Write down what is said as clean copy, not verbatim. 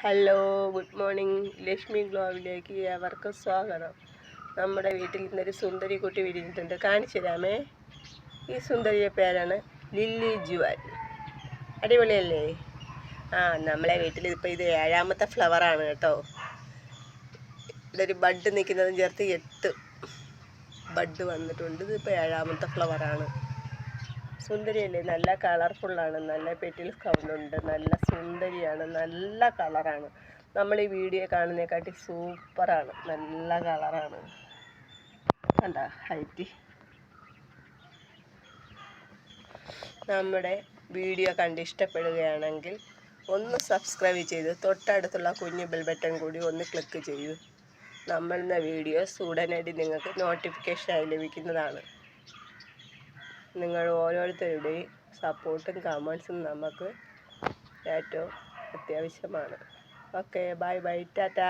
Hello, good morning. Lakshmi ഗ്ലോവിലേക്ക് ഏവർക്കും സ്വാഗതം. നമ്മുടെ വീട്ടിൽ ഇന്നൊരു സുന്ദരി കുട്ടി വിരിഞ്ഞിട്ടുണ്ട്, കാണിച്ചു തരാമേ. ഈ സുന്ദരിയുടെ പേരാണ് ലില്ലി ജുവൽ. അടിപൊളിയല്ലേ? നമ്മളെ വീട്ടിൽ ഇപ്പോൾ ഇത് 7ാമത്തെ ഫ്ലവറാണ് കേട്ടോ. ഇതൊരു ബഡ് നിൽക്കുന്നതും ചേർത്ത് 8 ബഡ് വന്നിട്ടുണ്ട്. ഇതിപ്പോൾ 7ാമത്തെ ഫ്ലവറാണ്. സുന്ദരിയല്ലേ? നല്ല കളർഫുള്ളാണ്, നല്ല പെറ്റിൽസ് കൗണ്ടുണ്ട്, നല്ല സുന്ദരിയാണ്, നല്ല കളറാണ്. നമ്മൾ ഈ വീഡിയോ കാണുന്നതിനെക്കാട്ടി സൂപ്പറാണ്, നല്ല കളറാണ്. കണ്ട ഹൈറ്റ്. നമ്മുടെ വീഡിയോ കണ്ട് ഇഷ്ടപ്പെടുകയാണെങ്കിൽ ഒന്ന് സബ്സ്ക്രൈബ് ചെയ്ത് തൊട്ടടുത്തുള്ള കുഞ്ഞു ബെൽ ബട്ടൺ കൂടി ഒന്ന് ക്ലിക്ക് ചെയ്യൂ. നമ്മളുടെ വീഡിയോസ് ഉടനടി നിങ്ങൾക്ക് നോട്ടിഫിക്കേഷനായി ലഭിക്കുന്നതാണ്. നിങ്ങൾ ഓരോരുത്തരുടെയും സപ്പോർട്ടും കമൻസും നമുക്ക് ഏറ്റവും അത്യാവശ്യമാണ്. Okay, bye bye, Tata.